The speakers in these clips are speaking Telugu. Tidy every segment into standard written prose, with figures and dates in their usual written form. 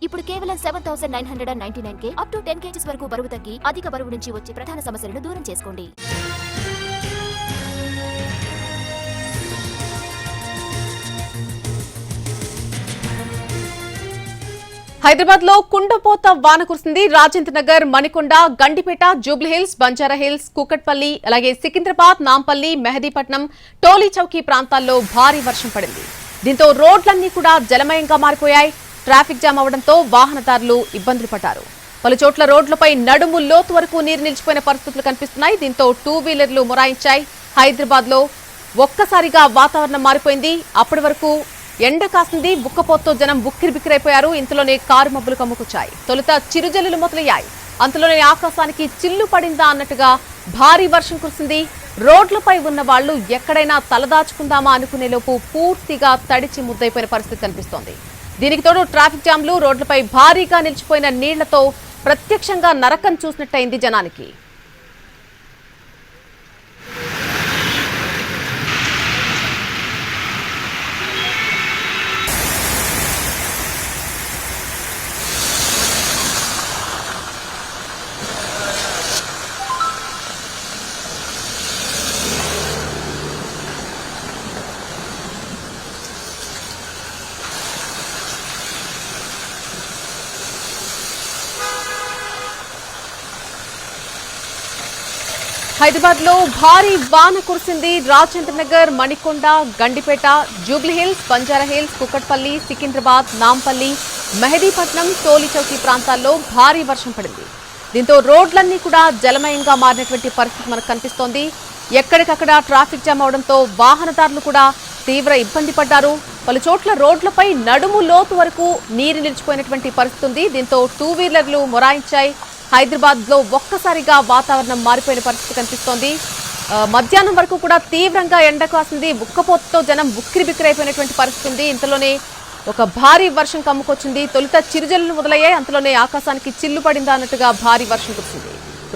ఇప్పుడు కేవలం 7999K అప్ టు 10 kgs వరకు బరువు తగ్గి అధిక బరువు నుంచి వచ్చే ప్రధాన సమస్యలను దూరం చేసుకోండి. హైదరాబాద్ లో కుండపోత వాన కురిసింది. రాజేంద్ర నగర్, మణికొండ, గండిపేట, జూబ్లీహిల్స్, బంజారాహిల్స్, కూకట్పల్లి, అలాగే సికింద్రాబాద్, నాంపల్లి, మెహదీపట్నం, టోలీ చౌకీ ప్రాంతాల్లో భారీ వర్షం పడింది. దీంతో రోడ్లన్నీ కూడా జలమయంగా మారిపోయాయి. ట్రాఫిక్ జామ్ అవడంతో వాహనదారులు ఇబ్బందులు పడ్డారు. పలు చోట్ల రోడ్లపై నడుము లోతు వరకు నీరు నిలిచిపోయిన పరిస్థితులు కనిపిస్తున్నాయి. దీంతో 2 వీలర్లు మొరాయించాయి. హైదరాబాద్ లో ఒక్కసారిగా వాతావరణం మారిపోయింది. అప్పటి వరకు ఎండ కాసింది. బుక్కపోతతో జనం బుక్కిరిబిక్కిరైపోయారు. ఇంతలోనే కారు మబ్బులు కమ్ముకొచ్చాయి. తొలుత చిరుజల్లులు మొదలయ్యాయి. అంతలోనే ఆకాశానికి చిల్లు పడిందా అన్నట్టుగా భారీ వర్షం కురిసింది. రోడ్లపై ఉన్న వాళ్లు ఎక్కడైనా తలదాచుకుందామా అనుకునే లోపు పూర్తిగా తడిచి ముద్దైపోయిన పరిస్థితి కనిపిస్తోంది. దీనికి తోడు ట్రాఫిక్ జామ్లు, రోడ్లపై భారీగా నిలిచిపోయిన నీళ్లతో ప్రత్యక్షంగా నరకం చూసినట్టయింది జనానికి. హైదరాబాద్ లో భారీ వాన కురిసింది. రాజేంద్ర నగర్, మణికొండ, గండిపేట, జూబ్లీహిల్స్, బంజారాహిల్స్, కూకట్పల్లి, సికింద్రాబాద్, నాంపల్లి, మెహదీపట్నం, టోలీ చౌకీ ప్రాంతాల్లో భారీ వర్షం పడింది. దీంతో రోడ్లన్నీ కూడా జలమయంగా మారినటువంటి పరిస్థితి మనకు కనిపిస్తోంది. ఎక్కడికక్కడ ట్రాఫిక్ జామ్ అవడంతో వాహనదారులు కూడా తీవ్ర ఇబ్బంది పడ్డారు. పలు చోట్ల రోడ్లపై నడుము లోతు వరకు నీరు నిలిచిపోయినటువంటి పరిస్థితి ఉంది. దీంతో 2 వీలర్లు మొరాయించాయి. హైదరాబాద్ లో ఒక్కసారిగా వాతావరణం మారిపోయిన పరిస్థితి కనిపిస్తోంది. మధ్యాహ్నం వరకు కూడా తీవ్రంగా ఎండ కాసింది. బుక్కపోతతో జనం బుక్కిరిబిక్కిరైపోయినటువంటి పరిస్థితి ఉంది. ఇంతలోనే ఒక భారీ వర్షం కమ్ముకొచ్చింది. తొలుత చిరుజల్లులు మొదలయ్యాయి. అంతలోనే ఆకాశానికి చిల్లు పడిందా అన్నట్టుగా భారీ వర్షం కురిసింది.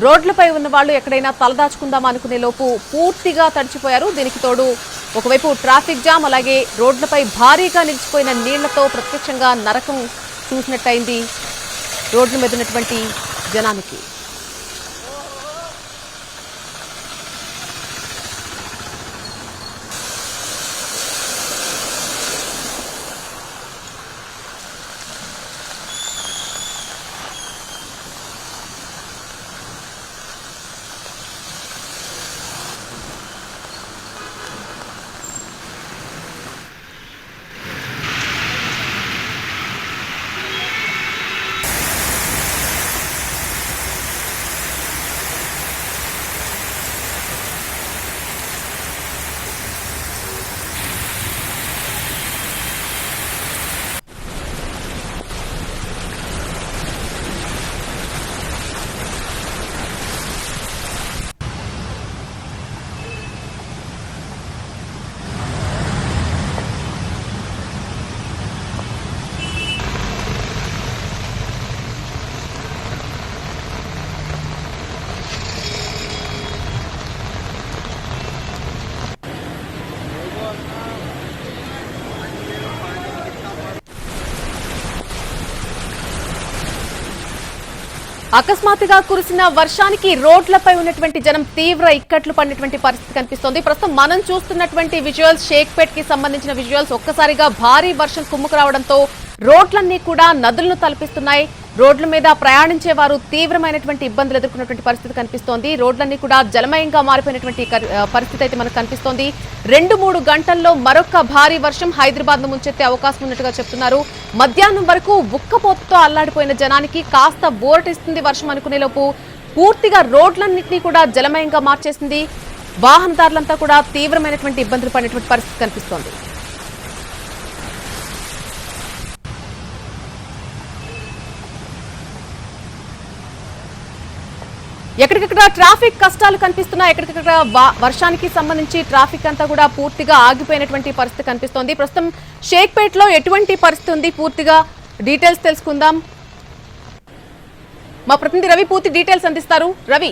రోడ్లపై ఉన్న వాళ్ళు ఎక్కడైనా తలదాచుకుందామా అనుకునే లోపు పూర్తిగా తడిచిపోయారు. దీనికి తోడు ఒకవైపు ట్రాఫిక్ జామ్, అలాగే రోడ్లపై భారీగా నిలిచిపోయిన నీళ్లతో ప్రత్యక్షంగా నరకం చూసినట్టయింది రోడ్ల మీద ఉన్నటువంటి జనానికి. అకస్మాత్తుగా కురిసిన వర్షానికి రోడ్లపై ఉన్నటువంటి జనం తీవ్ర ఇక్కట్లు పడినటువంటి పరిస్థితి కనిపిస్తోంది. ప్రస్తుతం మనం చూస్తున్నటువంటి విజువల్స్, షేక్పేట్ కి సంబంధించిన విజువల్స్. ఒక్కసారిగా భారీ వర్షం కుమ్ముకు రావడంతో రోడ్లన్నీ కూడా నదులను తలపిస్తున్నాయి. రోడ్ల మీద ప్రయాణించే వారు తీవ్రమైనటువంటి ఇబ్బందులు ఎదుర్కొన్నటువంటి పరిస్థితి కనిపిస్తోంది. రోడ్లన్నీ కూడా జలమయంగా మారిపోయినటువంటి పరిస్థితి అయితే మనకు కనిపిస్తోంది. 2-3 గంటల్లో మరొక భారీ వర్షం హైదరాబాద్ ను ముంచెత్తే అవకాశం ఉన్నట్టుగా చెప్తున్నారు. మధ్యాహ్నం వరకు ఉక్కపోతతో అల్లాడిపోయిన జనానికి కాస్త బోరటిస్తుంది వర్షం అనుకునేలోపు పూర్తిగా రోడ్లన్నింటినీ కూడా జలమయంగా మార్చేసింది. వాహనదారులంతా కూడా తీవ్రమైనటువంటి ఇబ్బందులు పడినటువంటి పరిస్థితి కనిపిస్తోంది. ఎక్కడికక్కడ ట్రాఫిక్ కష్టాలు కనిపిస్తున్నాయి. ఎక్కడికక్కడ వర్షానికి సంబంధించి ట్రాఫిక్ అంతా కూడా పూర్తిగా ఆగిపోయినటువంటి పరిస్థితి కనిపిస్తోంది. ప్రస్తుతం షేక్పేట్ లో ఎటువంటి పరిస్థితి ఉంది, పూర్తిగా డీటెయిల్స్ తెలుసుకుందాం. మా ప్రతినిధి రవి పూర్తి డీటెయిల్స్ అందిస్తారు. రవి,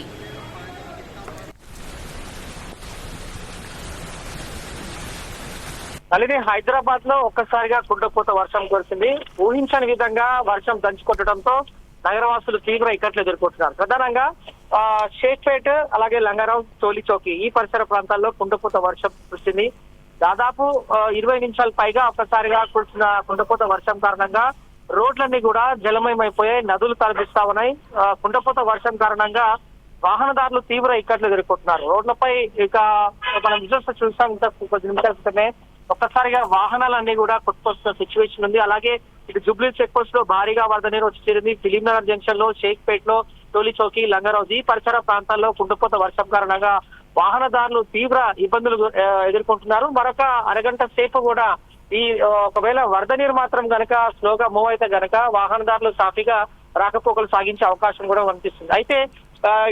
అలాగే హైదరాబాద్ లో ఒక్కసారిగా కుండపోత వర్షం కురిసింది. ఊహించని విధంగా వర్షం దంచుకొట్టడంతో నగరవాసులు తీవ్ర ఇక్కట్లు ఎదుర్కొంటున్నారు. ప్రధానంగా షేక్పేట్ అలాగే లంగారావు, టోలీచౌకి ఈ పరిసర ప్రాంతాల్లో కుండపోత వర్షం కురిసింది. దాదాపు 20 నిమిషాల పైగా ఒక్కసారిగా కురిసిన కుండపోత వర్షం కారణంగా రోడ్లన్నీ కూడా జలమయమైపోయాయి, నదులు తలపిస్తా ఉన్నాయి. కుండపోత వర్షం కారణంగా వాహనదారులు తీవ్ర ఇక్కట్లు ఎదుర్కొంటున్నారు. రోడ్లపై ఇక మనం విజువల్స్ చూసాం ఇంత కొద్ది నిమిషాల క్రితమే ఒక్కసారిగా వాహనాలన్నీ కూడా కొట్టుకొస్తున్న సిచ్యువేషన్ ఉంది. అలాగే ఇటు జూబ్లీ చెక్ పోస్ట్ లో భారీగా వరద నీరు వచ్చి చేరింది. ఫిలింనగర్ జంక్షన్ లో, షేక్పేట్ లో, టోలీచౌకి, లంగారావు ఈ పరిసర ప్రాంతాల్లో కుండపోత వర్షం కారణంగా వాహనదారులు తీవ్ర ఇబ్బందులు ఎదుర్కొంటున్నారు. మరొక అరగంట సేపు కూడా ఈ ఒకవేళ వరద నీరు మాత్రం గనక స్లోగా మూవ్ అయితే గనక వాహనదారులు సాఫీగా రాకపోకలు సాగించే అవకాశం కూడా కనిపిస్తుంది. అయితే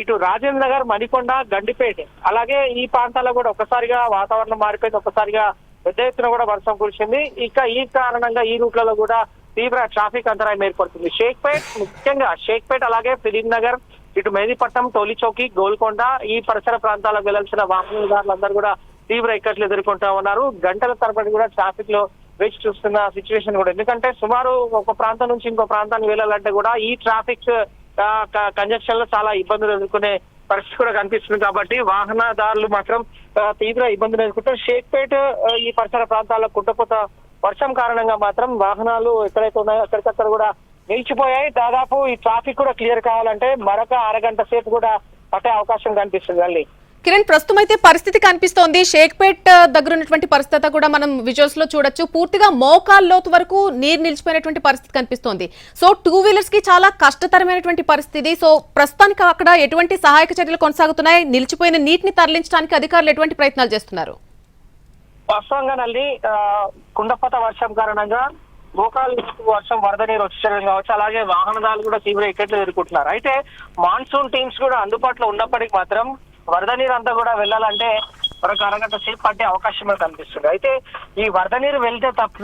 ఇటు రాజేంద్ర నగర్, మణికొండ, గండిపేట అలాగే ఈ ప్రాంతాల్లో కూడా ఒక్కసారిగా వాతావరణం మారిపోయింది. ఒక్కసారిగా పెద్ద ఎత్తున కూడా వర్షం కురిసింది. ఇక ఈ కారణంగా ఈ రూట్లలో కూడా తీవ్ర ట్రాఫిక్ అంతరాయం ఏర్పడుతుంది. షేక్పేట్, ముఖ్యంగా షేక్పేట్ అలాగే ఫిలింనగర్, ఇటు మెహదీపట్నం, టోలీచౌకి, గోల్కొండ ఈ పరిసర ప్రాంతాలకు వెళ్లాల్సిన వాహనదారులందరూ కూడా తీవ్ర ఇక్కట్లు ఎదుర్కొంటా ఉన్నారు. గంటల తరబడి కూడా ట్రాఫిక్ లో వేచి చూస్తున్న సిచ్యువేషన్ కూడా. ఎందుకంటే సుమారు ఒక ప్రాంతం నుంచి ఇంకో ప్రాంతానికి వెళ్ళాలంటే కూడా ఈ ట్రాఫిక్ కంజక్షన్ లో చాలా ఇబ్బందులు ఎదుర్కొనే పరిస్థితి కూడా కనిపిస్తుంది. కాబట్టి వాహనదారులు మాత్రం తీవ్ర ఇబ్బందులు ఎదుర్కొంటారు. షేక్పేట్ ఈ పరిసర ప్రాంతాల్లో కుండపోత వర్షం కారణంగా మాత్రం వాహనాలు ఎక్కడైతే ఉన్నాయో అక్కడికక్కడ కూడా నిలిచిపోయాయి. దాదాపు ఈ ట్రాఫిక్ కూడా క్లియర్ కావాలంటే మరొక అరగంట సేపు కూడా పట్టే అవకాశం కనిపిస్తుంది. మళ్ళీ కిరణ్, ప్రస్తుతం అయితే పరిస్థితి కనిపిస్తోంది. షేక్పేట్ దగ్గర ఉన్నటువంటి పరిస్థితి కూడా మనం విజువల్స్ లో చూడొచ్చు. పూర్తిగా మోకాళ్ళ లోతు వరకు నీరు నిలిచిపోయినటువంటి పరిస్థితి కనిపిస్తోంది. సో 2 వీలర్స్ కి చాలా కష్టతరమైనటువంటి పరిస్థితి. సో ప్రస్తుతానికి అక్కడ ఎటువంటి సహాయక చర్యలు కొనసాగుతున్నాయి? నిలిచిపోయిన నీటిని తరలించడానికి అధికారులు ఎటువంటి ప్రయత్నాలు చేస్తున్నారు? వాస్తవంగా నల్లి కుండపోత వర్షం కారణంగా మోకాలు వర్షం వరద నీరు వచ్చేయడం కావచ్చు, అలాగే వాహనదారులు కూడా తీవ్ర ఇక్కట్లు ఎదుర్కొంటున్నారు. అయితే మాన్సూన్ టీమ్స్ కూడా అందుబాటులో ఉన్నప్పటికీ మాత్రం వరద నీరు అంతా కూడా వెళ్ళాలంటే మరొక అరగంట సేపు పట్టే అవకాశం కనిపిస్తుంది. అయితే ఈ వరద నీరు వెళ్తే తప్ప